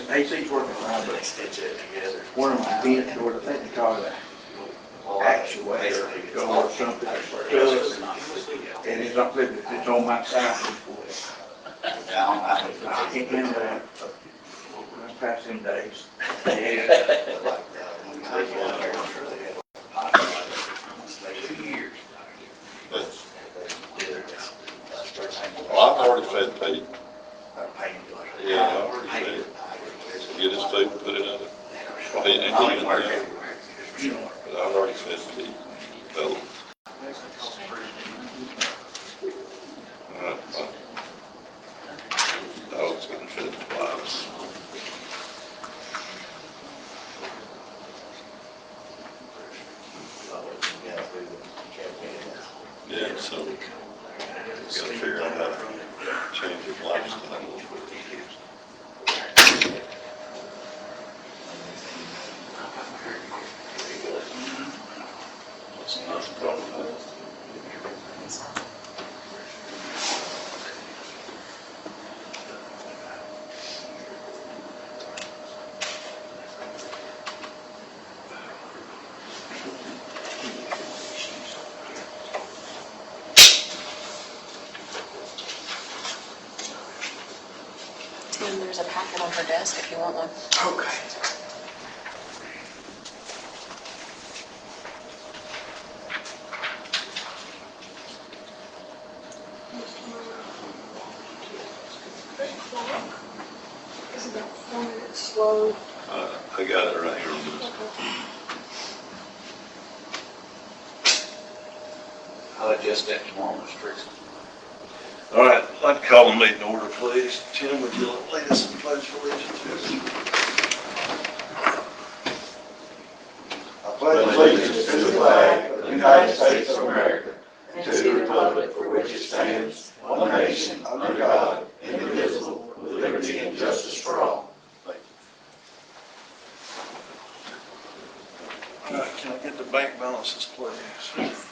AC's working around, but Stitch it together. one of my vent doors, I think they call it actuator, go or something, and it's not flipping, it's on my side. I can't remember that. That's past them days. Well, I've already fed Pete. Yeah, I've already fed it. Get his food and put it on it. Pete ain't doing it now. But I've already fed Pete. Well, dog's getting fed twice. Yeah, so we gotta figure out how to change his lifestyle. Tim, there's a packet on her desk if you want one. Okay. Is about 4 minutes slow. I got it right here. I'll adjust that tomorrow, Mr. Teresa. All right, I'd call the meeting order, please. Tim, would you lead us in pledge of allegiance? I pledge allegiance to the flag of the United States of America and to the republic for which it stands, one nation, under God, indivisible, with liberty and justice for all. All right, can I get the bank balances, please?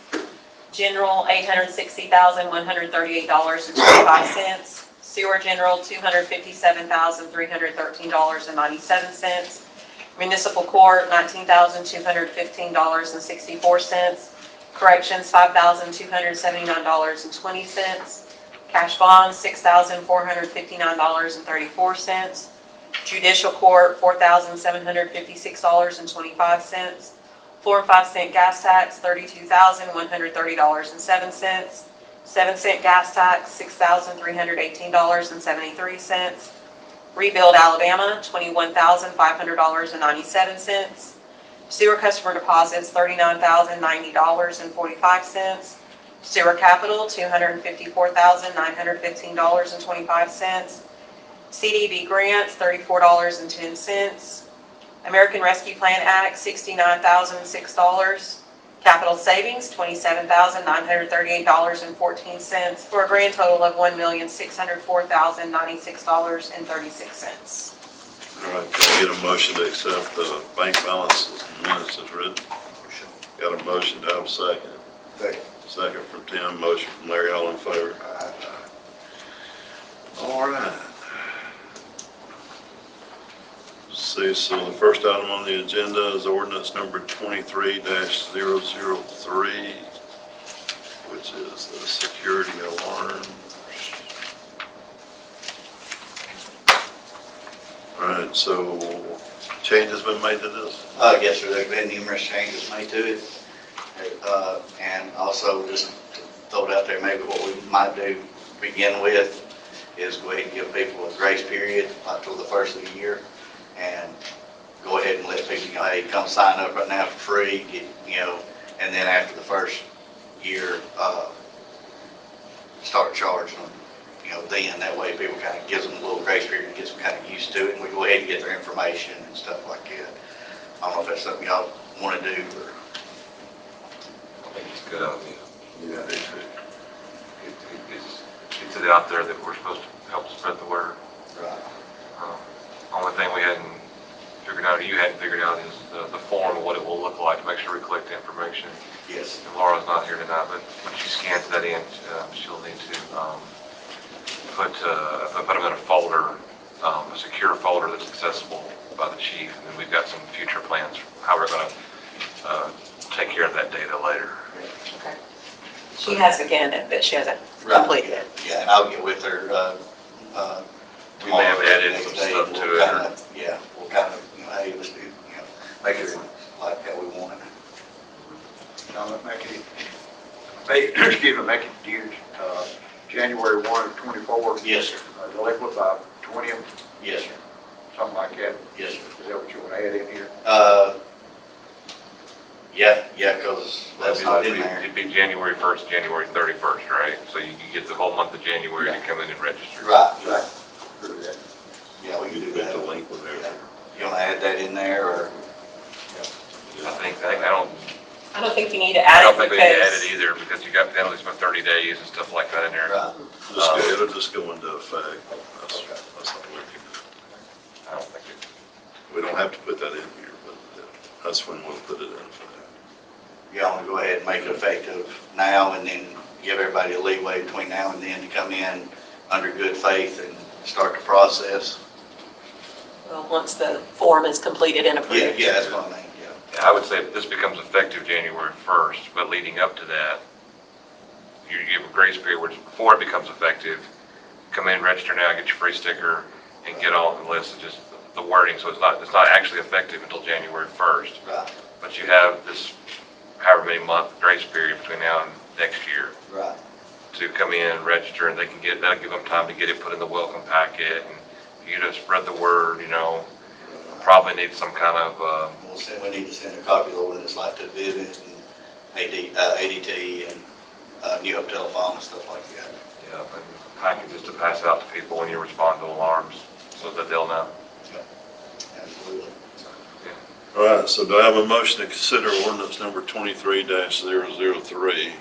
General, $860,138.25. Sewer general, $257,313.97. Municipal court, $19,215.64. Corrections, $5,279.20. Cash bonds, $6,459.34. Judicial court, $4,756.25. 4 and 5 cent gas tax, $32,130.07. 7 cent gas tax, $6,318.73. Rebuild Alabama, $21,500.97. Sewer customer deposits, $39,090.45. Sewer capital, $254,915.25. CDB grants, $34.10. American Rescue Plan Act, $69,006. Capital savings, $27,938.14, for a grand total of $1,604,096.36. All right, can I get a motion to accept the bank balances and minutes as written? Got a motion to have a second? Second from Tim, motion from Larry, all in favor? All right. See, so the first item on the agenda is ordinance number 23-003, which is the security alarm. All right, so changes been made to this? Yes, sir, there's been numerous changes made to it. And also, just to throw it out there, maybe what we might do, begin with, is go ahead and give people a grace period until the first of the year, and go ahead and let people, hey, come sign up right now for free, and then after the first year, start charging them, then that way people kind of gives them a little grace period and gets them kind of used to it, and we go ahead and get their information and stuff like that. I don't know if that's something y'all want to do, or. I think it's a good idea. Yeah, I do too. Gets it out there that we're supposed to help spread the word. Right. Only thing we hadn't figured out, or you hadn't figured out, is the form of what it will look like to make sure we collect the information. Yes. And Laura's not here tonight, but when she scans that in, she'll need to put them in a folder a secure folder that's accessible by the chief. And then we've got some future plans for how we're going to take care of that data later. Okay. She has a candidate, but she hasn't Right, completed it. yeah, and I'll get with her, We may have tomorrow, added next some day, stuff and to we'll it. kinda- Yeah, we'll kind of, hey, let's do, make it like how we want it. Now, make it, excuse me, make it years, January 1 of 24. Yes, sir. Delinquent by 20, Yes, sir. something like that. Yes, sir. Is that what you want to add in here? Yeah, because that's not in there. It'd be January 1st, January 31st, right? So you can get the whole month of January to come in and register. Right, Right. yeah, we can do Get that. the link with Yeah. everything. You want to add that in there, or? I don't think you need to I add don't it think we need to add because it either, because you got penalties for 30 days and stuff like that in there. Right. It'll just go into effect. That's all we can do. I don't think it, We don't have to put that in here, but that's when we'll put it in effect. You want to go ahead and make it effective now, and then give everybody a leeway between now and then to come in under good faith and start the process? well, once the form is completed and approved. Yeah, that's what I mean, yeah. yeah, I would say this becomes effective January 1st, but leading up to that, you give a grace period where before it becomes effective, come in, register now, get your free sticker, and get all the list of just the wording, so it's not actually effective until January 1st. Right, But you have this however many month grace period between now and next year right. to come in, register, and that'll give them time to get it put in the welcome packet, and you to spread the word, probably need some kind of, We need to send a copy of the ordinance like to Vivint and ADT and New Hope Telephone and stuff like that. and packages to pass out to people when you respond to alarms, so that they'll know. Absolutely. All right, so do I have a motion to consider ordinance number 23-003?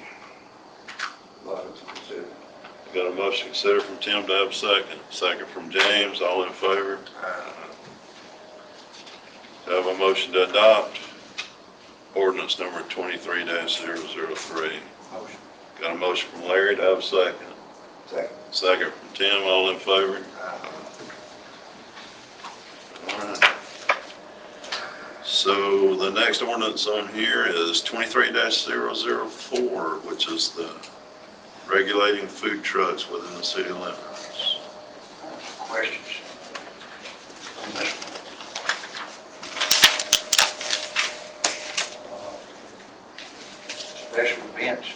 Got a motion to consider from Tim, do I have a second? Second from James, all in favor? Do I have a motion to adopt ordinance number 23-003? Motion. Got a motion from Larry, do I have a second? Second. Second from Tim, all in favor? All right. So the next ordinance on here is 23-004, which is the regulating food trucks within the city limits. Questions? On this one? Special events.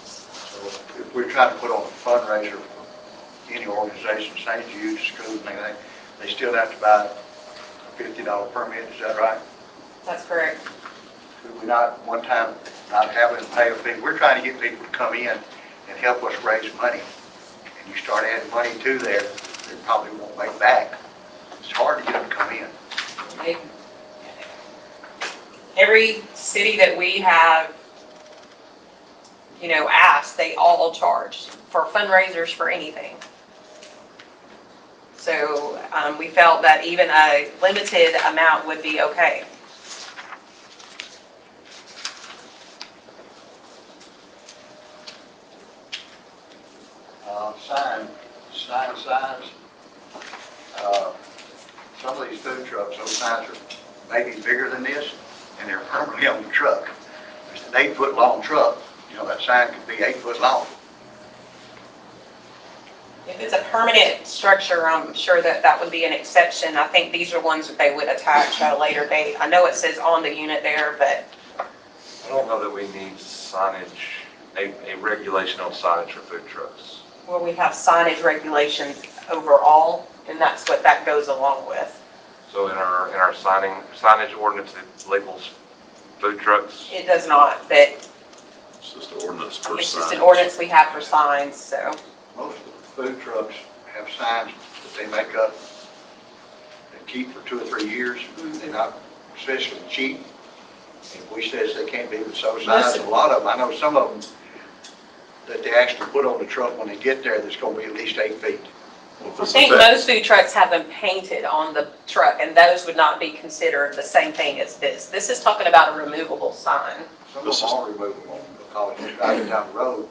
So if we're trying to put on a fundraiser for any organization, St. Jude, schools and everything, they still have to buy a $50 permit, is that right? That's correct. Could we not, one time, not have them pay a fee? We're trying to get people to come in and help us raise money. And you start adding money to there, they probably won't make back. It's hard to get them to come in. Every city that we have, asked, they all charge for fundraisers for anything. So we felt that even a limited amount would be okay. Signs. Some of these food trucks, those signs are maybe bigger than this, and they're permanently on the truck. It's an 8-foot long truck, that sign could be 8 foot long. If it's a permanent structure, I'm sure that would be an exception. I think these are ones that they would attach at a later date. I know it says on the unit there, but I don't know that we need signage, a regulation on signage for food trucks. well, we have signage regulations overall, and that's what that goes along with. So in our signage ordinance, it labels food trucks. It does not, but It's just an ordinance per it's just an sign. ordinance we have for signs, so. Most of the food trucks have signs that they make up and keep for 2 or 3 years. They're not especially cheap. If we says they can't be with so signs, a lot of them, I know some of them that they actually put on the truck when they get there, that's gonna be at least 8 feet. Well, if I it's think effective- most food trucks have them painted on the truck, and those would not be considered the same thing as this. This is talking about a removable sign. Some of them are removable because they're driving down the road,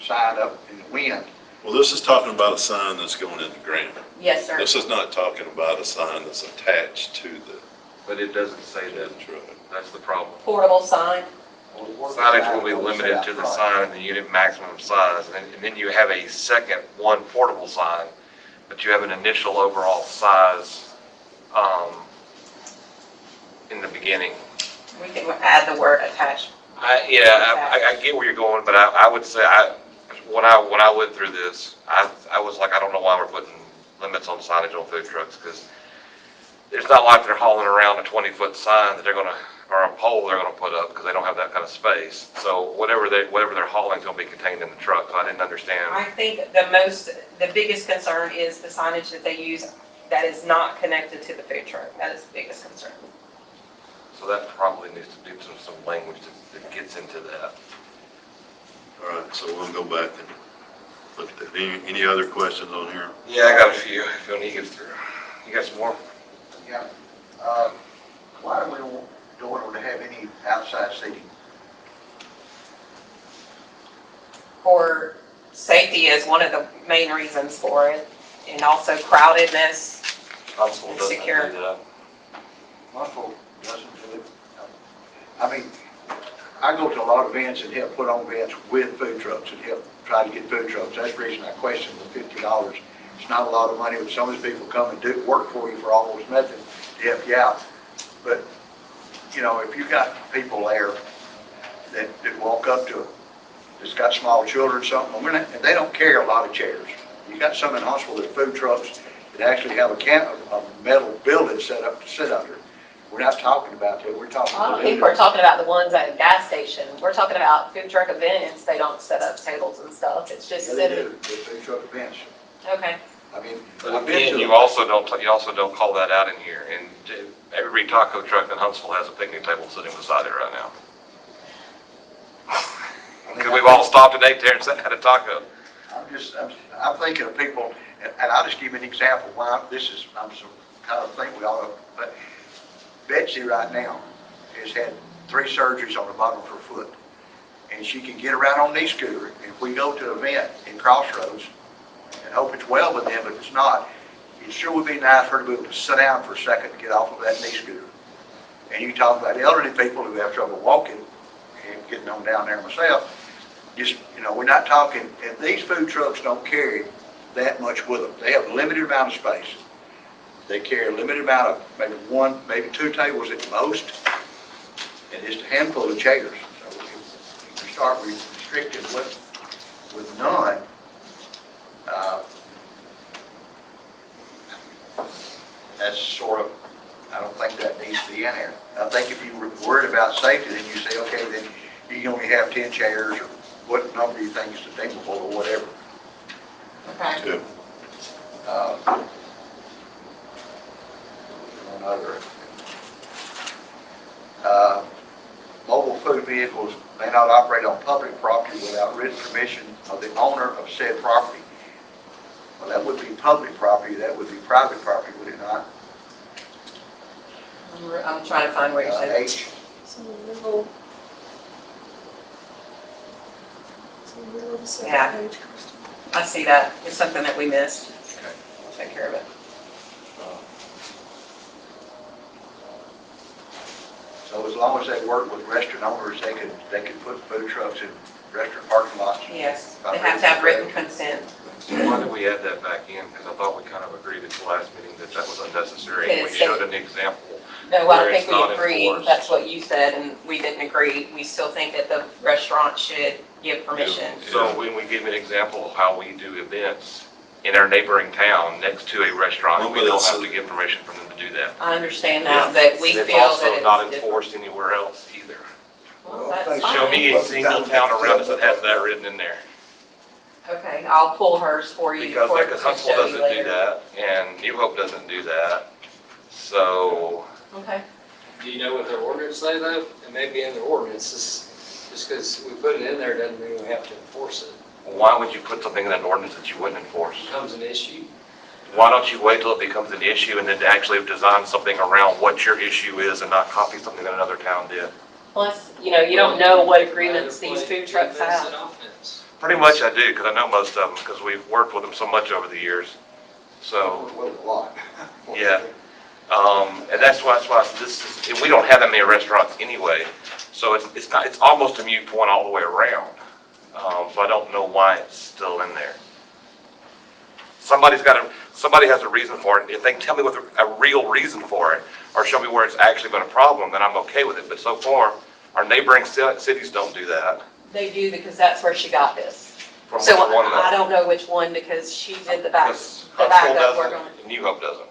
sign up in the wind, Well, this is talking about a sign that's going in the ground. Yes, sir. This is not talking about a sign that's attached to the But it doesn't say that. truck. That's the problem. Portable sign. Signage will be limited to the sign and the unit maximum size, and then you have a second one portable sign, but you have an initial overall size, in the beginning. We can add the word attached. I get where you're going, but I would say, when I went through this, I was like, I don't know why we're putting limits on signage on food trucks, because it's not like they're hauling around a 20-foot sign that they're gonna, or a pole they're gonna put up, because they don't have that kind of space. So whatever they're hauling is gonna be contained in the truck, so I didn't understand. I think the biggest concern is the signage that they use that is not connected to the food truck. That is the biggest concern. So that probably needs to do some language that gets into that. All right, so we'll go back and look at that. Any other questions on here? Yeah, I got a few, if you want to get through. You got some more? Yeah. Why do we don't want to have any outside seating? For safety is one of the main reasons for it, and also crowdedness. Huntsville doesn't do Secure. that. Muffle doesn't do it. I mean, I go to a lot of events and help put on events with food trucks and help try to get food trucks. That's the reason I question the $50. It's not a lot of money, but some of these people come and do work for you for almost nothing to help you out. But, you know, if you got people there that walk up to, that's got small children or something, and they don't carry a lot of chairs. You got some in Huntsville that food trucks that actually have a metal building set up to sit under. We're not talking about that, we're talking I don't about. think we're talking about the ones at a gas station. We're talking about food truck events. They don't set up tables and stuff. It's just Yeah, they sitting. do, the food truck events. Okay. I mean, But I've been again, to you them. also don't call that out in here. And every taco truck in Huntsville has a picnic table sitting beside it right now. Because we've all stopped at there and sat and had a taco. I'm thinking of people, and I'll just give you an example, why I'm some kind of thing we all know, but Betsy right now has had 3 surgeries on the bottom of her foot, and she can get around on knee scooter. If we go to an event in Crossroads, and hope it's well with them, but if it's not, it sure would be nice for her to be able to sit down for a second to get off of that knee scooter. And you talk about elderly people who have trouble walking, and getting on down there myself, just, you know, we're not talking, and these food trucks don't carry that much with them. They have a limited amount of space. They carry a limited amount of, maybe 1, maybe 2 tables at the most, and just a handful of chairs. So if you start restricting with none, that's sort of, I don't think that needs to be in there. I think if you were worried about safety, then you say, okay, then you can only have 10 chairs, or what number you think is sustainable, or whatever. Okay. Good. Another. Mobile food vehicles may not operate on public property without written permission of the owner of said property. Well, that would be public property, that would be private property, would it not? I'm trying to find where you said. H, It's in the middle. It's in the middle of the second Yeah. page, Kristen. I see that. It's something that we missed. Okay. We'll take care of it. So as long as they work with restaurant owners, they could put food trucks in restaurant parking lots. Yes, they have to have written consent. So why did we add that back in? Because I thought we kind of agreed at the last meeting that was unnecessary. And we Yes, showed an example. No, I Where don't think it's not we agreed. enforced. That's what you said, and we didn't agree. We still think that the restaurant should give permission. So when we give an example of how we do events in our neighboring town next to a restaurant, we don't have to give permission for them to do that. I understand now, but we And feel it's that also not it's different. enforced anywhere else either. Well, that's Show fine. me a single town around us that has that written in there. Okay, I'll pull hers for you. Because for- because to Huntsville show you doesn't do later. that, and New Hope doesn't do that. So, Okay. Do you know what their ordinance say though? It may be in their ordinances, just because we put it in there doesn't mean we have to enforce it. why would you put something in an ordinance that you wouldn't enforce? It becomes an issue. Why don't you wait till it becomes an issue and then actually design something around what your issue is and not copy something that another town did? Plus, you don't know what agreements these food trucks Defense have. and offense. Pretty much I do, because I know most of them, because we've worked with them so much over the years. So, Well, a lot. yeah. And that's why this is, we don't have that many restaurants anyway. So it's not, it's almost a moot point all the way around. So I don't know why it's still in there. Somebody has a reason for it. If they can tell me what a real reason for it, or show me where it's actually been a problem, then I'm okay with it. But so far, our neighboring cities don't do that. They do because that's where she got this. From So which one, I don't know which one because she did the back, Because the Huntsville backup work on. doesn't, New Hope doesn't.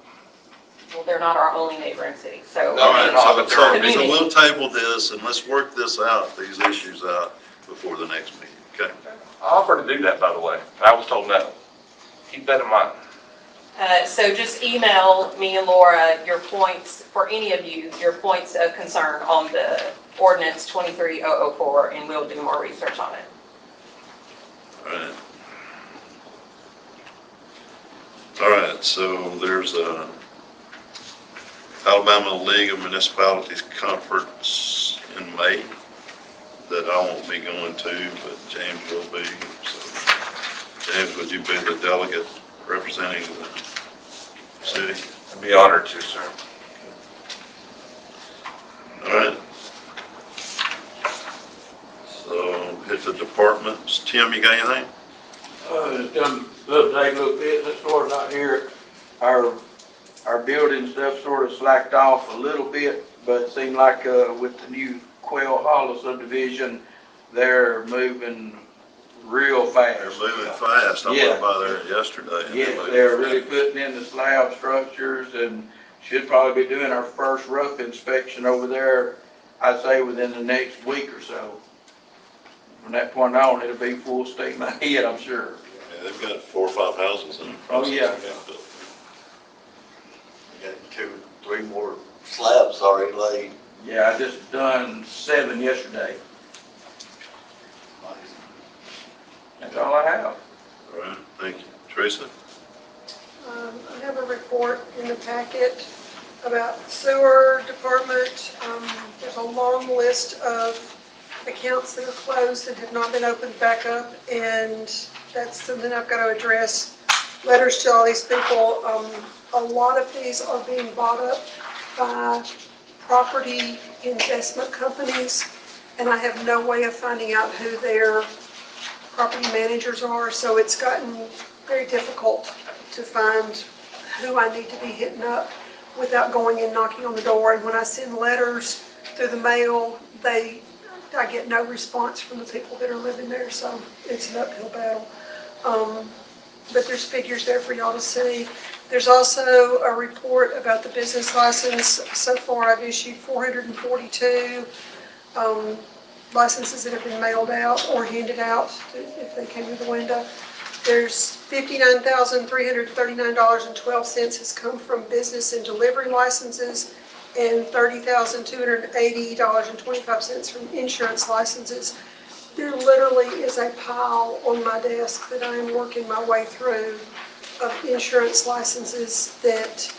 Well, they're not our only neighboring city, so. No, All right, no, but they're so big. we'll table this and let's work this out, these issues out before the next meeting, okay? I offered to do that, by the way, but I was told no. Keep that in mind. So just email me and Laura your points, for any of you, your points of concern on the ordinance 23004, and we'll do more research on it. All right. All right, so there's a Alabama League of Municipalities Conference in May that I won't be going to, but James will be. So, James, would you be the delegate representing the city? I'd be honored to, sir. All right. So hit the departments. Tim, you got anything? It's done the other day a little bit, as far as out here, our building stuff sort of slacked off a little bit, but it seemed like, with the new Quail Hollow subdivision, they're moving real fast. They're moving fast. I Yeah. went by there yesterday. and Yes, moving they're really fast. putting in the slab structures and should probably be doing our first rough inspection over there, I'd say within the next week or so. From that point on, it'll be full steam ahead, I'm sure. Yeah, they've got 4 or 5 houses in the Oh, process. yeah. We got 2, 3 more slabs already laid. Yeah, I just done 7 yesterday. That's all I have. All right, thank you. Teresa? I have a report in the packet about sewer department. There's a long list of accounts that are closed and have not been opened back up, and that's something I've got to address. Letters to all these people. A lot of these are being bought up by property investment companies, and I have no way of finding out who their property managers are, so it's gotten very difficult to find who I need to be hitting up without going and knocking on the door. And when I send letters through the mail, I get no response from the people that are living there, so it's an uphill battle. But there's figures there for y'all to see. There's also a report about the business license. So far, I've issued 442 licenses that have been mailed out or handed out if they came to the window. There's $59,339.12 has come from business and delivery licenses, and $30,280.25 from insurance licenses. There literally is a pile on my desk that I am working my way through of insurance licenses that,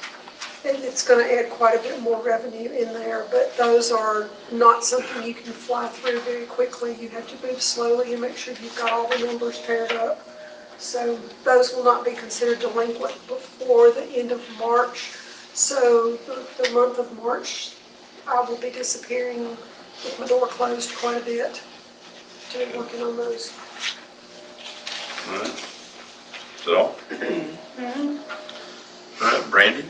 and it's going to add quite a bit more revenue in there, but those are not something you can fly through very quickly. You have to move slowly and make sure you've got all the numbers paired up. So those will not be considered delinquent before the end of March. So the month of March, I will be disappearing with my door closed quite a bit to be working on those. All right. Is that all? All right, Brandy?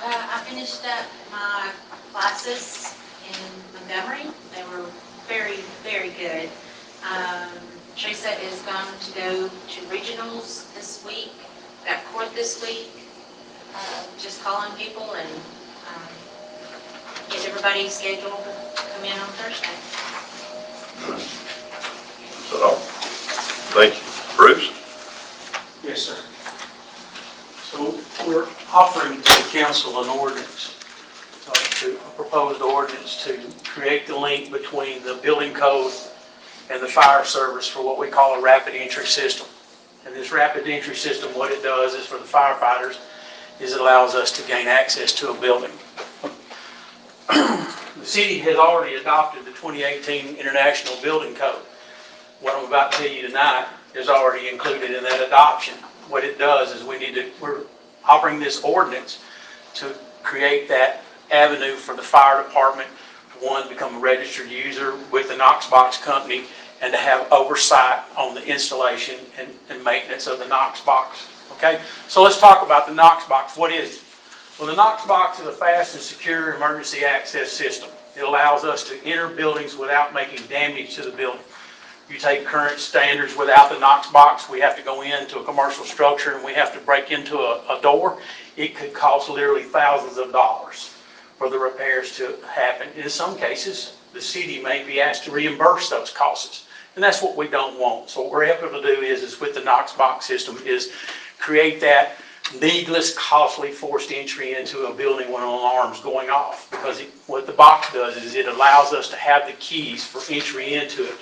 I finished up my classes in Montgomery. They were very, very good. Teresa is going to go to regionals this week, got court this week. Just calling people and get everybody scheduled to come in on Thursday. All right. Is that all? Thank you. Bruce? Yes, sir. So we're offering to the council an ordinance, a proposed ordinance to create the link between the building code and the fire service for what we call a rapid entry system. And this rapid entry system, what it does is for the firefighters, is it allows us to gain access to a building. The city has already adopted the 2018 International Building Code. what I'm about to tell you tonight is already included in that adoption. What it does is we're offering this ordinance to create that avenue for the fire department to, one, become a registered user with the Knox-Box company and to have oversight on the installation and maintenance of the Knox-Box. Okay, so let's talk about the Knox-Box. What is it? Well, the Knox-Box is a fast and secure emergency access system. It allows us to enter buildings without making damage to the building. You take current standards without the Knox-Box, we have to go into a commercial structure and we have to break into a door. It could cost literally thousands of dollars for the repairs to happen. In some cases, the city may be asked to reimburse those costs. And that's what we don't want. So what we're able to do is with the Knox-Box system is create that needless, costly forced entry into a building when an alarm's going off. Because what the box does is it allows us to have the keys for entry into it.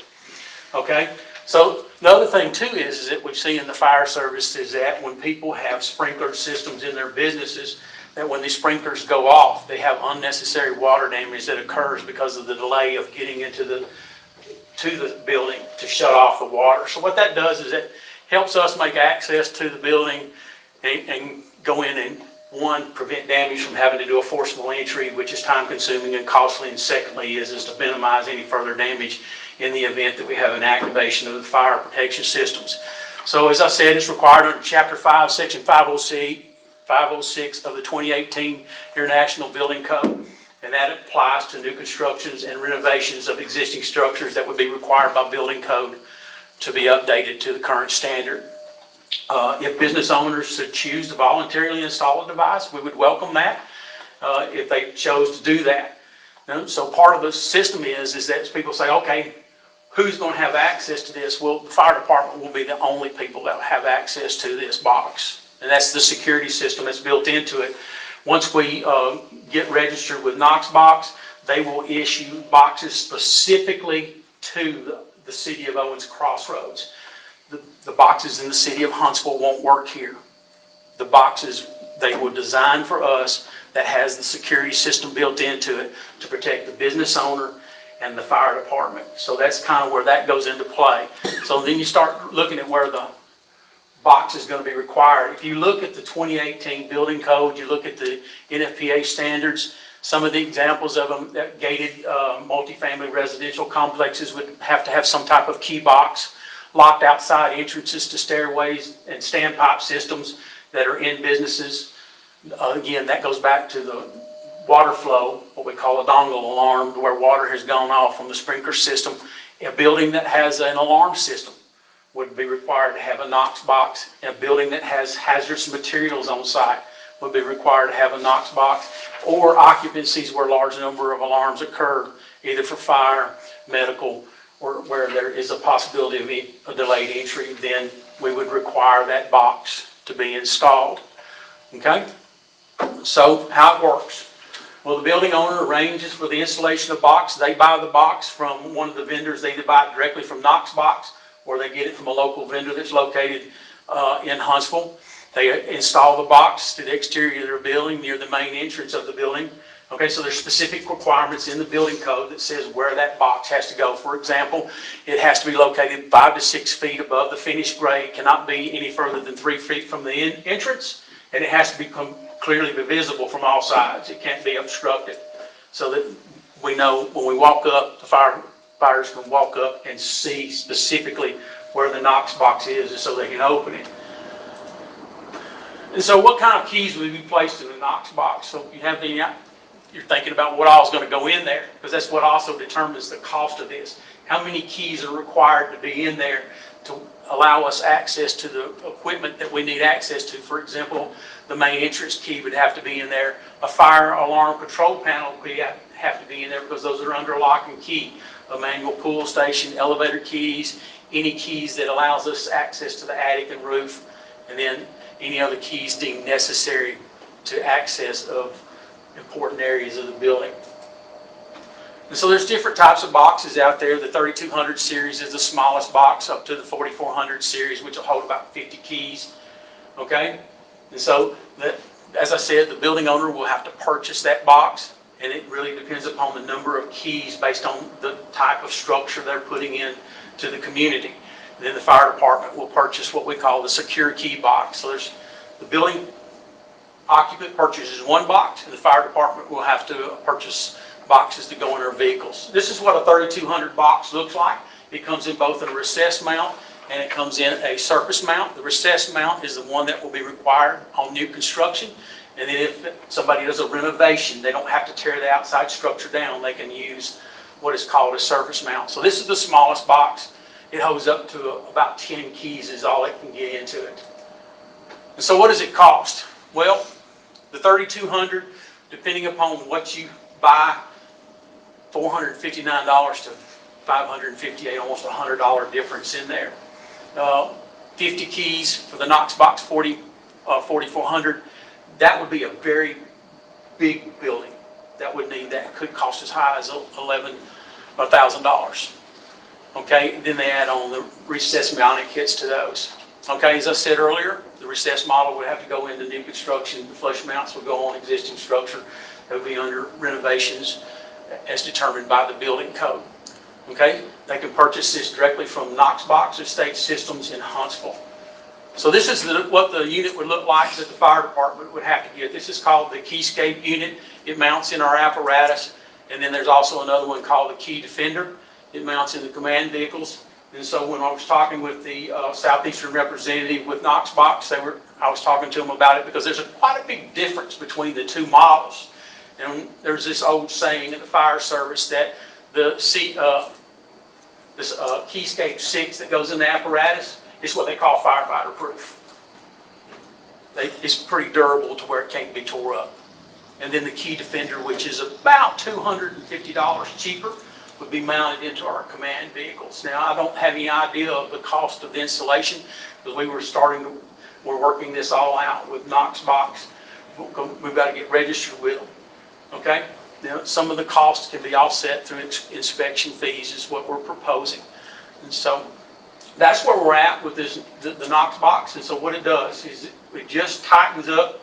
Okay? So the other thing too is that we see in the fire service is that when people have sprinkler systems in their businesses, that when the sprinklers go off, they have unnecessary water damage that occurs because of the delay of getting into the building to shut off the water. So what that does is it helps us make access to the building and go in and, one, prevent damage from having to do a forcible entry, which is time consuming and costly, and secondly is to minimize any further damage in the event that we have an activation of the fire protection systems. So as I said, it's required under Chapter 5, Section 506 of the 2018 International Building Code, and that applies to new constructions and renovations of existing structures that would be required by building code to be updated to the current standard. If business owners should choose to voluntarily install a device, we would welcome that if they chose to do that. So part of the system is that people say, okay, who's going to have access to this? Well, the fire department will be the only people that have access to this box. And that's the security system that's built into it. Once we get registered with Knox-Box, they will issue boxes specifically to the city of Owens Crossroads. The boxes in the city of Huntsville won't work here. The boxes they were designed for us that has the security system built into it to protect the business owner and the fire department. So that's kind of where that goes into play. So then you start looking at where the box is going to be required. If you look at the 2018 building code, you look at the NFPA standards, some of the examples of them, that gated multifamily residential complexes would have to have some type of key box, locked outside entrances to stairways and standpipe systems that are in businesses. Again, that goes back to the water flow, what we call a dongle alarm, where water has gone off from the sprinkler system. A building that has an alarm system would be required to have a Knox-Box. A building that has hazardous materials on site would be required to have a Knox-Box. Or occupancies where a large number of alarms occur, either for fire, medical, or where there is a possibility of a delayed entry, then we would require that box to be installed. Okay? So how it works. Well, the building owner arranges for the installation of box. They buy the box from one of the vendors. They either buy it directly from Knox-Box or they get it from a local vendor that's located in Huntsville. They install the box to the exterior of their building near the main entrance of the building. Okay, so there's specific requirements in the building code that says where that box has to go. For example, it has to be located 5 to 6 feet above the finished grade, cannot be any further than 3 feet from the entrance, and it has to become clearly visible from all sides. It can't be obstructed, so that we know when we walk up, the firefighters can walk up and see specifically where the Knox-Box is so they can open it. And so what kind of keys would be placed in the Knox-Box? So you have the, you're thinking about what all is going to go in there, because that's what also determines the cost of this. How many keys are required to be in there to allow us access to the equipment that we need access to? For example, the main entrance key would have to be in there. A fire alarm control panel would have to be in there because those are under lock and key. A manual pull station, elevator keys, any keys that allows us access to the attic and roof, and then any other keys deemed necessary to access of important areas of the building. And so there's different types of boxes out there. The 3200 series is the smallest box, up to the 4400 series, which will hold about 50 keys. Okay? And so, as I said, the building owner will have to purchase that box, and it really depends upon the number of keys based on the type of structure they're putting in to the community. Then the fire department will purchase what we call the secure key box. So there's, the building occupant purchases one box, and the fire department will have to purchase boxes to go in their vehicles. This is what a 3200 box looks like. It comes in both a recessed mount and it comes in a surface mount. The recessed mount is the one that will be required on new construction. And then if somebody does a renovation, they don't have to tear the outside structure down. They can use what is called a surface mount. So this is the smallest box. It holds up to about 10 keys is all it can get into it. And so what does it cost? Well, the 3200, depending upon what you buy, $459 to $558, almost $100 difference in there. 50 keys for the Knox box 4400. That would be a very big building. That would need, that could cost as high as $1,000. Okay, then they add on the recessed mounting kits to those. Okay, as I said earlier, the recessed model would have to go into new construction. The flush mounts would go on existing structure. That would be under renovations as determined by the building code. Okay, they can purchase this directly from Knox Box Estate Systems in Huntsville. So this is what the unit would look like that the fire department would have to get. This is called the Keyscape unit. It mounts in our apparatus. And then there's also another one called the Key Defender. It mounts in the command vehicles. And so when I was talking with the Southeastern representative with Knox Box, I was talking to them about it because there's quite a big difference between the two models. And there's this old saying in the fire service that this Keyscape 6 that goes in the apparatus is what they call firefighter proof. It's pretty durable to where it can't be tore up. And then the Key Defender, which is about $250 cheaper, would be mounted into our command vehicles. Now, I don't have any idea of the cost of the installation because we're working this all out with Knox Box. We've got to get registered with them. Okay? Now, some of the costs can be offset through inspection fees is what we're proposing. And so that's where we're at with this, the Knox Box. And so what it does is it just tightens up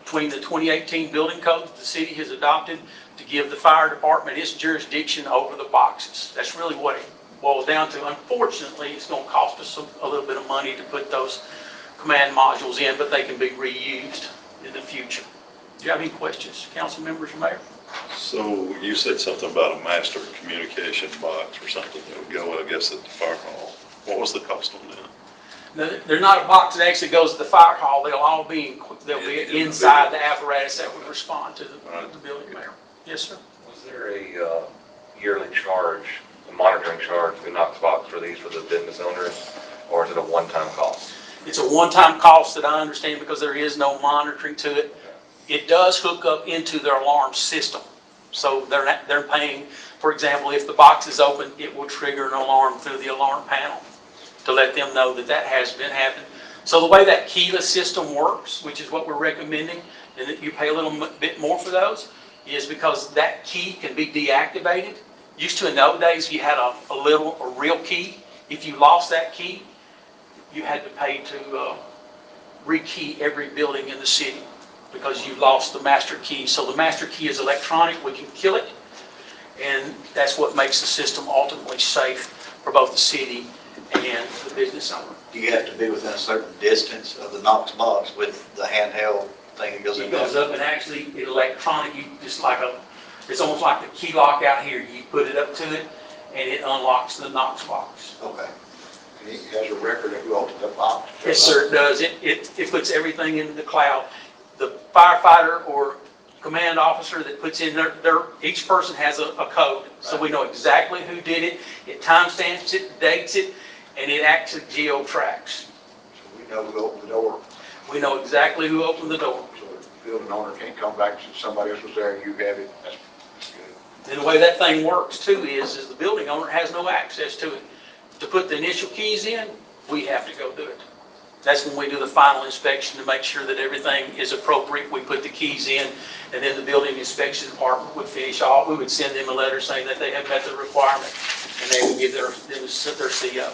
between the 2018 building code that the city has adopted to give the fire department its jurisdiction over the boxes. That's really what it boils down to. Unfortunately, it's going to cost us a little bit of money to put those command modules in, but they can be reused in the future. Do you have any questions, council members or mayor? So you said something about a master communication box or something that would go, I guess, at the fire hall. What was the cost on that? There's not a box that actually goes to the fire hall. They'll be inside the apparatus that would respond to the building mayor. Yes, sir. Was there a yearly charge, a monitoring charge for Knox Box for these for the business owners, or is it a one-time cost? It's a one-time cost that I understand because there is no monitoring to it. It does hook up into their alarm system. So they're paying, for example, if the box is open, it will trigger an alarm through the alarm panel to let them know that that has been happening. So the way that keyless system works, which is what we're recommending, and that you pay a little bit more for those, is because that key can be deactivated. Used to in those days, you had a real key. If you lost that key, you had to pay to rekey every building in the city because you lost the master key. So the master key is electronic. We can kill it. And that's what makes the system ultimately safe for both the city and the business owner. Do you have to be within a certain distance of the Knox Box with the handheld thing that goes in It there? goes up and actually it electronic, it's almost like the key lock out here. You put it up to it and it unlocks the Knox Box. Okay. And he has a record of who opened the box. Yes, sir, it does. It puts everything into the cloud. The firefighter or command officer that puts in each person has a code. So we know exactly who did it. It timestamps it, dates it, and it actually geo-tracks. So we know who opened the door. We know exactly who opened the door. So the building owner can't come back and say somebody else was there and you have it. That's good. And the way that thing works too is the building owner has no access to it. To put the initial keys in, we have to go do it. That's when we do the final inspection to make sure that everything is appropriate. We put the keys in, and then the building inspection department would finish off. We would send them a letter saying that they have met the requirement, and they would give their CO.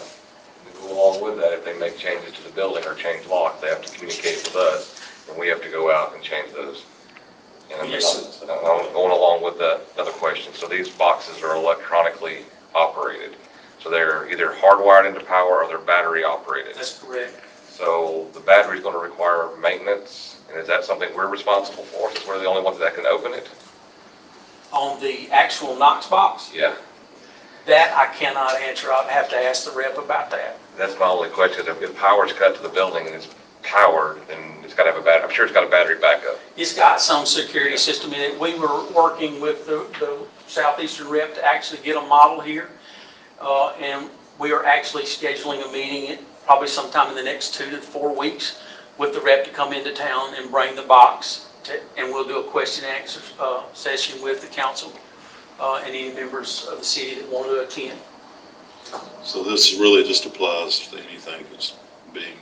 We go along with that, if they make changes to the building or change locks, they have to communicate with us, and we have to go out and change those. And Yes. going along with that, another question, so these boxes are electronically operated. So they're either hardwired into power or they're battery operated. That's correct. So the battery's going to require maintenance, and is that something we're responsible for, since we're the only ones that can open it? On the actual Knox box, Yeah, that I cannot answer. I'd have to ask the rep about that. that's my only question. If power's cut to the building and it's powered, then it's got to have a battery, I'm sure it's got a battery backup. It's got some security system in it. We were working with the Southeastern rep to actually get a model here. And we are actually scheduling a meeting probably sometime in the next 2 to 4 weeks with the rep to come into town and bring the box and we'll do a question and answer session with the council and any members of the city that want to attend. So this really just applies to anything that's being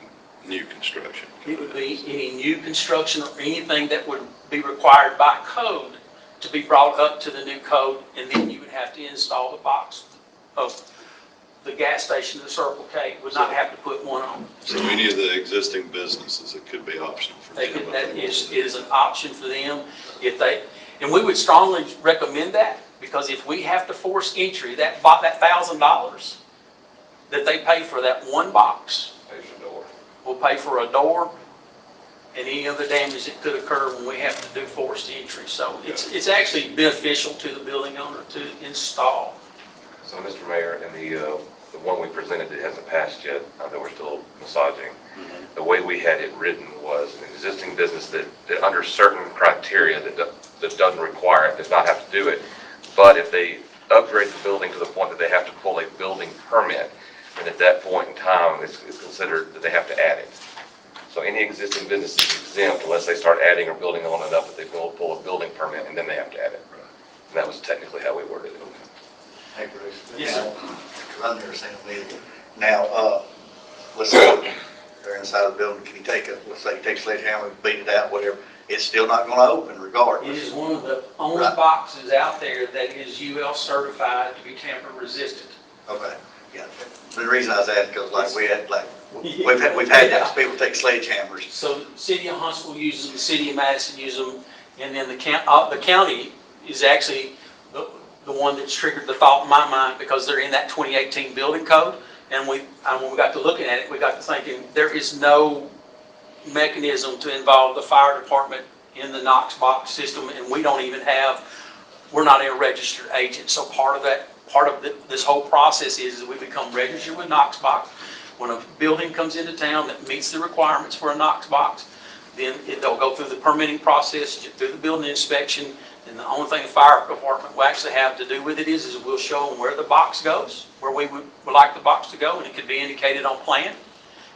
new construction. It would be any new construction or anything that would be required by code to be brought up to the new code, and then you would have to install the box of the gas station, the Circle K, would not have to put one on. So any of the existing businesses, it could be optional for They them. could, that is an option for them if they, and we would strongly recommend that, because if we have to force entry, that $1,000 that they pay for that one box, There's the door. will pay for a door and any other damage that could occur when we have to do forced entry. So it's actually beneficial to the building owner to install. So, Mr. Mayor, in the one we presented that hasn't passed yet, that we're still massaging, the way we had it written was an existing business that under certain criteria that doesn't require it, does not have to do it, but if they upgrade the building to the point that they have to pull a building permit, then at that point in time, it's considered that they have to add it. So any existing business is exempt unless they start adding or building on enough that they pull a building permit, and then they have to add it. And that was technically how we worded it. Hey, Bruce. Yes, sir. Because I've never seen a meeting. Now, let's say they're inside the building, can you take it, let's say you take a sledgehammer, beat it out, whatever, it's still not gonna open It regardless. is one of the only Right. boxes out there that is UL certified to be tamper resistant. Okay, yeah. The reason I was asking, because like we had, like, we've had those people take sledgehammers. So the city of Huntsville uses them, the city of Madison uses them, and then the county is actually the one that's triggered the thought in my mind, because they're in that 2018 building code. And when we got to looking at it, we got to thinking, there is no mechanism to involve the fire department in the Knox box system, and we don't even have, we're not a registered agent. So part of this whole process is we become registered with Knox box. When a building comes into town that meets the requirements for a Knox box, then they'll go through the permitting process, through the building inspection, and the only thing the fire department will actually have to do with it is we'll show them where the box goes, where we would like the box to go, and it could be indicated on plan.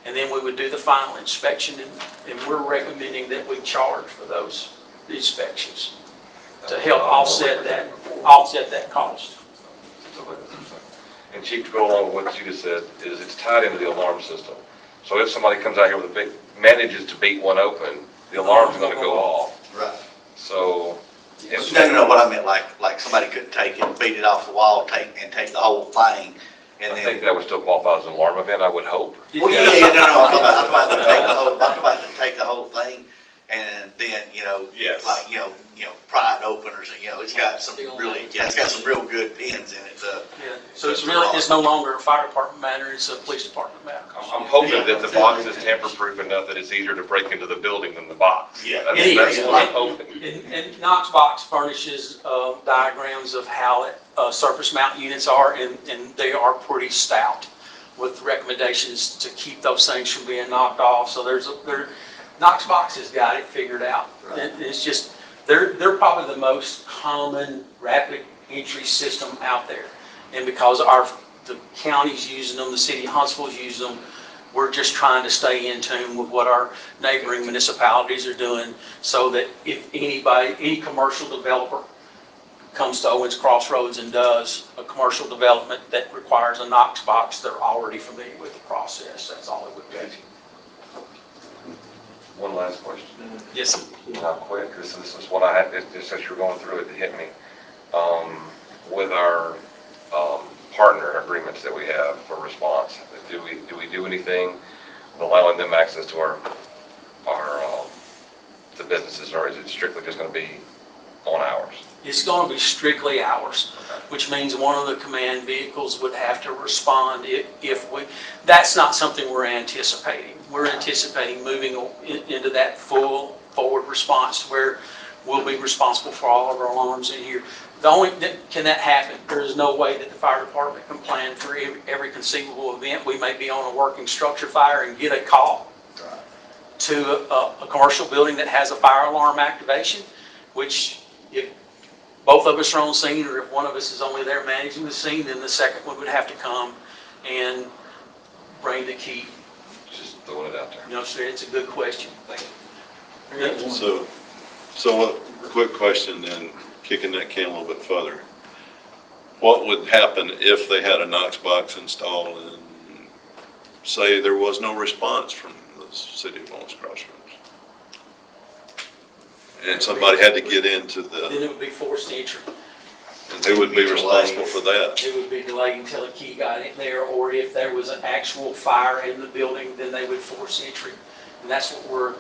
And then we would do the final inspection, and we're recommending that we charge for those inspections to help offset that cost. And Chief, to go along with what you just said, is it's tied into the alarm system. So if somebody comes out here with manages to beat one open, the alarm's gonna go off. Right. So. No, what I meant, like somebody could take it, beat it off the wall, take the whole thing, and I then. think that would still qualify as an alarm event, I would hope. Well, yeah, no, I'm about to take the whole thing, and then, Yes. like, pry it open or something, it's got some real good pins in it, Yeah. So it's no longer a fire department matter, it's a police department matter. I'm hoping that the box is tamper-proof enough that it's easier to break into the building than the box. Yeah. That's what I'm hoping. And Knox box furnishes diagrams of how surface mount units are, and they are pretty stout with recommendations to keep those things from being knocked off. So Knox box has got it figured out. Right. It's just, they're probably the most common rapid entry system out there. And because the county's using them, the city of Huntsville's using them, we're just trying to stay in tune with what our neighboring municipalities are doing, so that if any commercial developer comes to Owens Crossroads and does a commercial development that requires a Knox box, they're already familiar with the process. That's all it would be. One last question. Yes, sir. Not quick, this is what I had, just as you're going through it, it hit me. With our partner agreements that we have for response, do we do anything allowing them access to our the businesses, or is it strictly just going to be on hours? It's going to be strictly ours, which means one of the command vehicles would have to respond if we, that's not something we're anticipating. We're anticipating moving into that full forward response where we'll be responsible for all of our alarms in here. The only, can that happen? There is no way that the fire department can plan for every conceivable event. We may be on a working structure fire and get a call to a commercial building that has a fire alarm activation, which if both of us are on scene, or if one of us is only there managing the scene, then the second one would have to come and bring the key. Just throwing it out there. You know, so it's a good question. Thank you. So a quick question then, kicking that can a little bit further. What would happen if they had a Knox box installed and say there was no response from the city of Lawrence Crossroads? And somebody had to get into Then the, it would be forced entry. and who would be responsible for that? It would be delayed until a key got in there, or if there was an actual fire in the building, then they would force entry. And that's what we're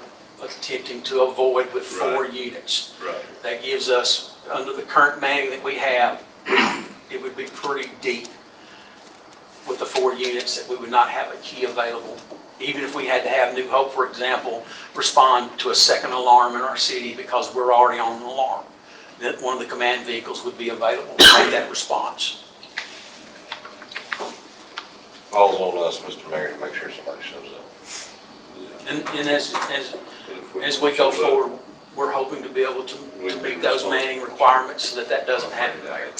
attempting to avoid with 4 units. Right. That gives us, under the current manning that we have, it would be pretty deep with the 4 units that we would not have a key available. Even if we had to have New Hope, for example, respond to a second alarm in our city because we're already on an alarm, that one of the command vehicles would be available to make that response. Falls on us, Mr. Mayor, to make sure somebody shows up. And as we go forward, we're hoping to be able to meet those manning requirements so that that doesn't happen there.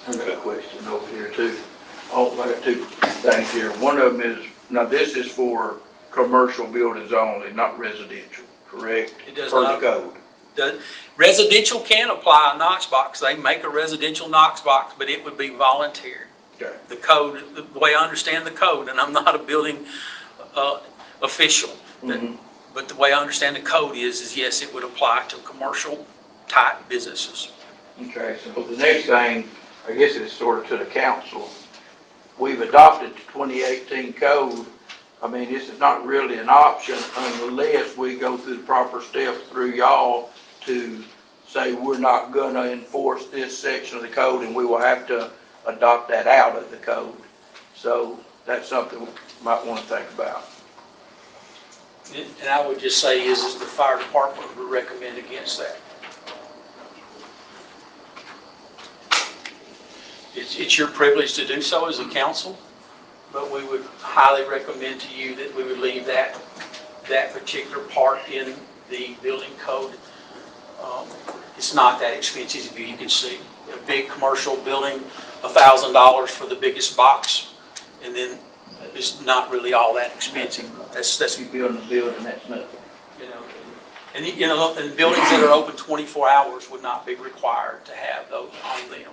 I got a question over here too. Oh, I got 2 things here. One of them is, now this is for commercial buildings only, not residential, correct? It does Per the not. code. The residential can apply a Knox box. They make a residential Knox box, but it would be voluntary. Okay. The code, the way I understand the code, and I'm not a building official, Mhm. but the way I understand the code is yes, it would apply to commercial type businesses. Okay, so the next thing, I guess it's sort of to the council. We've adopted the 2018 code. I mean, this is not really an option unless we go through the proper steps through y'all to say we're not gonna enforce this section of the code and we will have to adopt that out of the code. So that's something we might want to think about. And I would just say is the fire department would recommend against that. It's your privilege to do so as a council, but we would highly recommend to you that we would leave that particular part in the building code. It's not that expensive, if you can see. A big commercial building, $1,000 for the biggest box, and then it's not really all that expensive. That's You building a building, that's nothing. you know, and buildings that are open 24 hours would not be required to have those on them.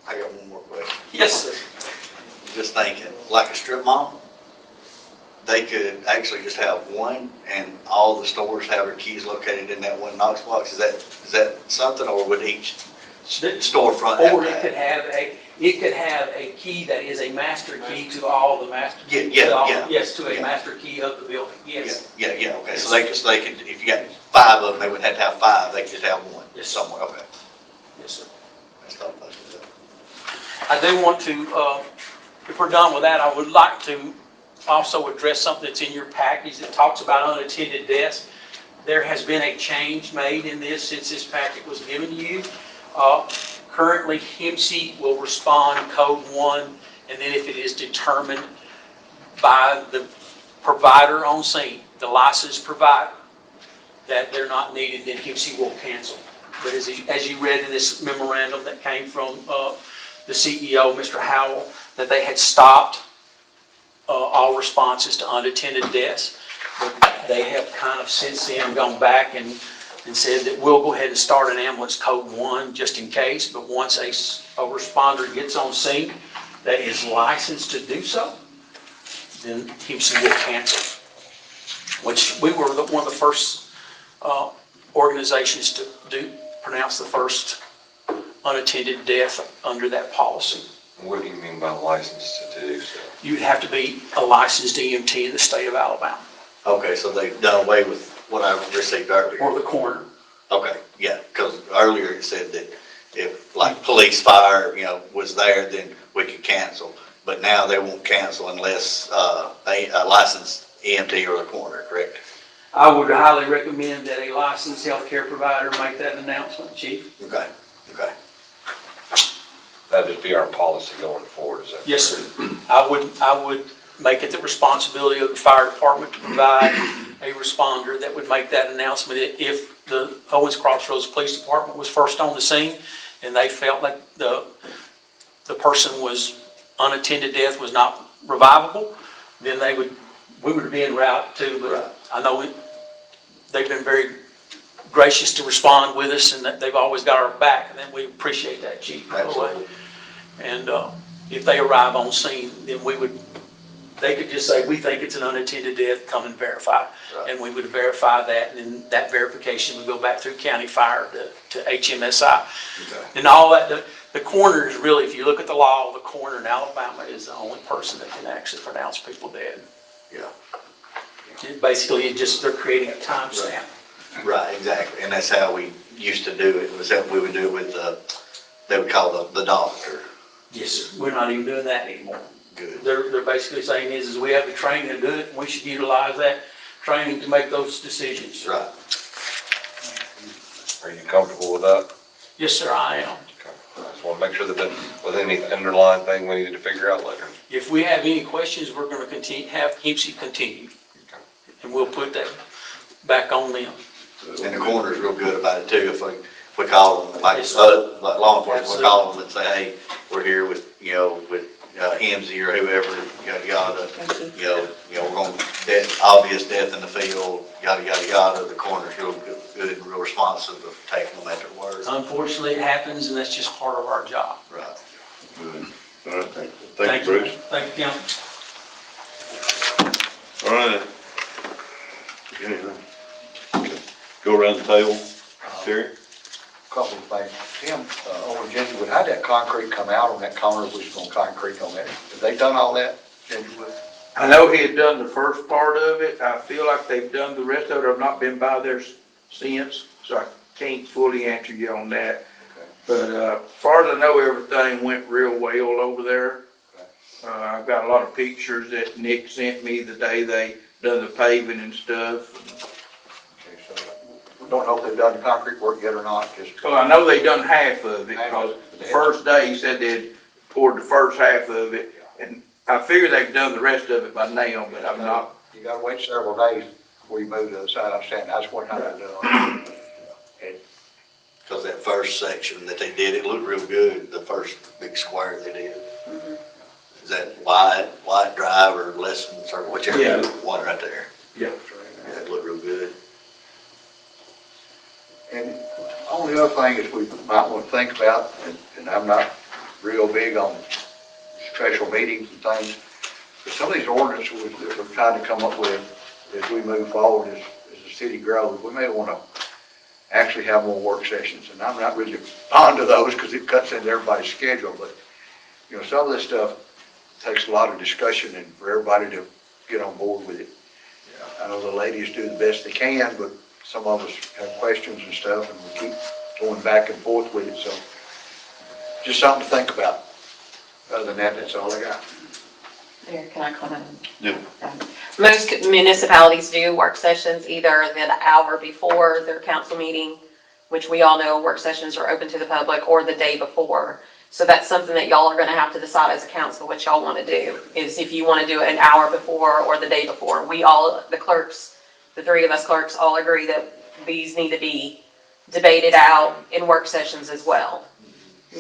I got one more question. Yes, sir. Just thinking, like a strip mall, they could actually just have one and all the stores have their keys located in that one Knox box. Is that something, or would each storefront have Or that? it could have a key that is a master key to all the master. Yeah. Yes, to a Yeah. master key of the building, yes. Yeah, okay, so they could, if you got 5 of them, they wouldn't have to have 5, they could just have one Yes. somewhere, okay. Yes, sir. That's not much of it. I do want to, if we're done with that, I would like to also address something that's in your package that talks about unattended deaths. There has been a change made in this since this packet was given to you. Currently, HIMSI will respond code 1, and then if it is determined by the provider on scene, the licensed provider, that they're not needed, then HIMSI will cancel. But as you read in this memorandum that came from the CEO, Mr. Howell, that they had stopped all responses to unattended deaths. But they have kind of since then gone back and said that we'll go ahead and start an ambulance code 1 just in case, but once a responder gets on scene that is licensed to do so, then HIMSI will cancel. Which we were one of the first organizations to pronounce the first unattended death under that policy. What do you mean by licensed to do so? You'd have to be a licensed EMT in the state of Alabama, Okay, so they've done away with what I received earlier. or the coroner. Okay, yeah, because earlier it said that if like police, fire, was there, then we could cancel. But now they won't cancel unless, a licensed EMT or a coroner, correct? I would highly recommend that a licensed healthcare provider make that announcement, Chief. Okay, okay. That'd just be our policy going forward, is that? Yes, sir. I would make it the responsibility of the fire department to provide a responder that would make that announcement if the Owens Crossroads Police Department was first on the scene and they felt like the person was unattended death was not revivable, then we would be en route to, but I know they've been very gracious to respond with us and that they've always got our back, and then we appreciate that, Chief, by the way. Absolutely. And if they arrive on scene, then they could just say, we think it's an unattended death, come and verify. Right. And we would verify that, and then that verification would go back through county fire to HMSI. Okay. And all that, the coroner is really, if you look at the law, the coroner in Alabama is the only person that can actually pronounce people dead. Yeah. Basically, they're creating a timestamp. Right, exactly. And that's how we used to do it, was that we would do it with, they would call the doctor. Yes, sir. We're not even doing that anymore. Good. They're basically saying is we have the training to do it, and we should utilize that training to make those decisions. Right. Are you comfortable with that? Yes, sir, I am. Okay. I just want to make sure that with any underlying thing we need to figure out later. If we have any questions, we're gonna have HEMC continue, and we'll put that back on them. And the coroner's real good about it too. If we call them, like law enforcement, we call them and say, hey, we're here with, with HMZ or whoever, yada, yada. We're going, obvious death in the field, yada, yada, yada. The coroner's real good, real responsive of taking them at their word. Unfortunately, it happens, and that's just part of our job. Right. Good. All right, thank you, Bruce. Thank you, Council. All right. Anything? Go around the table, Terry? Couple of things. Tim, over Gingerwood, how'd that concrete come out on that corner? We was gonna concrete on that. Have they done all that, Gingerwood? I know he had done the first part of it. I feel like they've done the rest of it. I've not been by there since, so I can't fully answer you on that. Okay. But, as far as I know, everything went real well over there. I've got a lot of pictures that Nick sent me the day they done the paving and stuff. Okay, so we don't know if they've done the concrete work yet or not, just. Well, I know they done half of it, because the first day he said they'd poured the first half of it, and I figure they've done the rest of it by now, but I'm not. You gotta wait several days before you move to the other side. I understand that's what how they're doing. Because that first section that they did, it looked real good, the first big square they did. Is that Wyatt Drive or Lessons or whichever Yeah. one right there? Yeah. Yeah, it looked real good. And only other thing is we might want to think about, and I'm not real big on special meetings and things, but some of these ordinances that we're trying to come up with as we move forward, as the city grows, we may want to actually have more work sessions. And I'm not really fond of those because it cuts into everybody's schedule, but, some of this stuff takes a lot of discussion and for everybody to get on board with it. I know the ladies do the best they can, but some of us have questions and stuff, and we keep going back and forth with it, so just something to think about. Other than that, that's all I got. Mayor, can I comment? Yeah. Most municipalities do work sessions either the hour before their council meeting, which we all know work sessions are open to the public, or the day before. So that's something that y'all are gonna have to decide as a council what y'all wanna do, is if you wanna do it an hour before or the day before. We all, the clerks, the three of us clerks all agree that these need to be debated out in work sessions as well.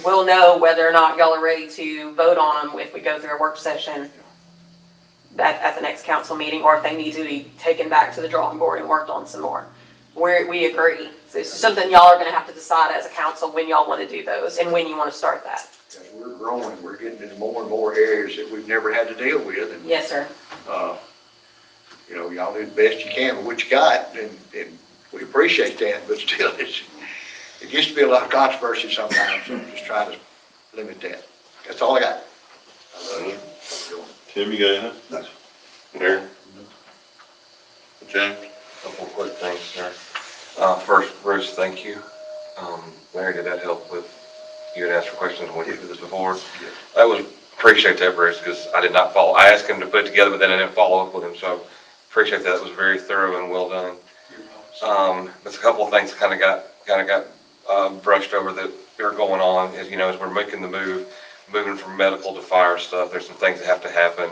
We'll know whether or not y'all are ready to vote on them if we go through a work session at the next council meeting, or if they need to be taken back to the drawing board and worked on some more. We agree. So it's something y'all are gonna have to decide as a council when y'all wanna do those and when you wanna start that. As we're growing, we're getting into more and more areas that we've never had to deal with, and, Yes, sir. y'all do the best you can with what you got, and we appreciate that, but still, it gets to be a lot of controversy sometimes, so I'm just trying to limit that. That's all I got. I love you. Tim, you got anything? Terry? James? Couple quick things, sir. First, Bruce, thank you. Larry, did that help with, you had asked for questions when we did this before? That was, appreciate that, Bruce, because I did not follow, I asked him to put it together, but then I didn't follow up with him, so appreciate that. It was very thorough and well done. There's a couple of things kind of got brushed over that are going on, as you know, as we're making the moving from medical to fire stuff, there's some things that have to happen.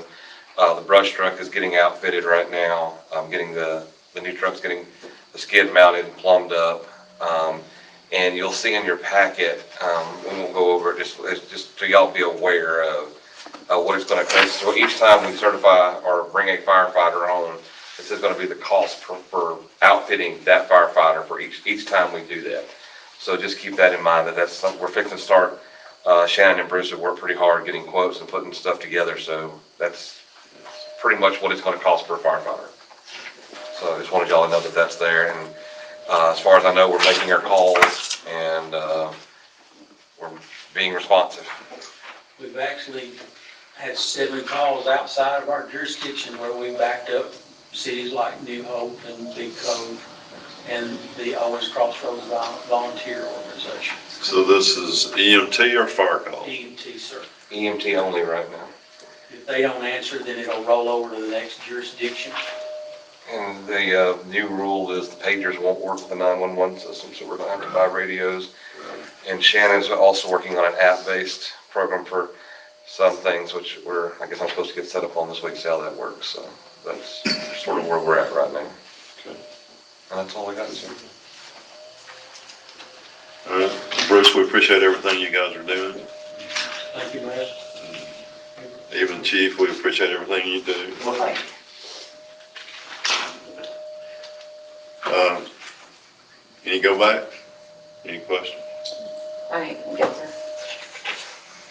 The brush truck is getting outfitted right now, getting the new truck's getting the skid mounted and plumbed up. And you'll see in your packet, we won't go over it, just so y'all be aware of what it's going to cost. So each time we certify or bring a firefighter on, this is going to be the cost for outfitting that firefighter for each time we do that. So just keep that in mind, that's something we're fixing to start. Shannon and Bruce have worked pretty hard getting quotes and putting stuff together, so that's pretty much what it's going to cost per firefighter. So I just wanted y'all to know that that's there, and as far as I know, we're making our calls and we're being responsive. We've actually had 7 calls outside of our jurisdiction where we backed up cities like New Hope and Big Cove and the Owens Crossroads Volunteer Organization. So this is EMT or fire call? EMT, sir. EMT only right now. If they don't answer, then it'll roll over to the next jurisdiction. And the new rule is the pagers won't work with the 911 system, so we're going to have to buy radios. And Shannon's also working on an app-based program for some things, which I guess I'm supposed to get set up on this week, see how that works. So that's sort of where we're at right now. Okay. And that's all I got to say. All right, Bruce, we appreciate everything you guys are doing. Thank you, Matt. Even Chief, we appreciate everything you do. Well, thank you. Any go back? Any questions? I didn't get there.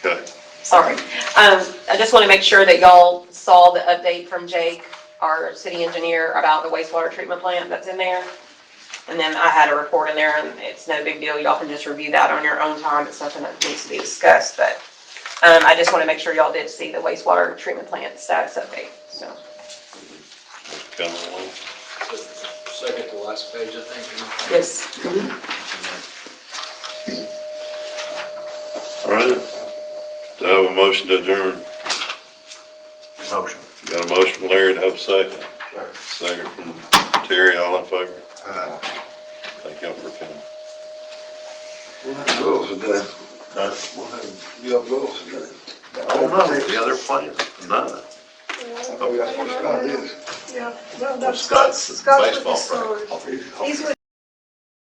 Okay. Sorry. I just want to make sure that y'all saw the update from Jake, our city engineer, about the wastewater treatment plant that's in there. And then I had a report in there, and it's no big deal. Y'all can just review that on your own time. It's nothing that needs to be discussed, but I just want to make sure y'all did see the wastewater treatment plant status update, so. Coming along. Second to last page, I think. Yes. All right. Do I have a motion to adjourn? Motion. Got a motion from Larry, to have a second? Second from Terry, all in favor? Thank y'all for coming. We'll have girls today. We'll have, you have girls today. I don't know. Yeah, they're playing. None. Oh, that's what Scott is. Yeah, well, that's Scott's Scott's with baseball his son. He's with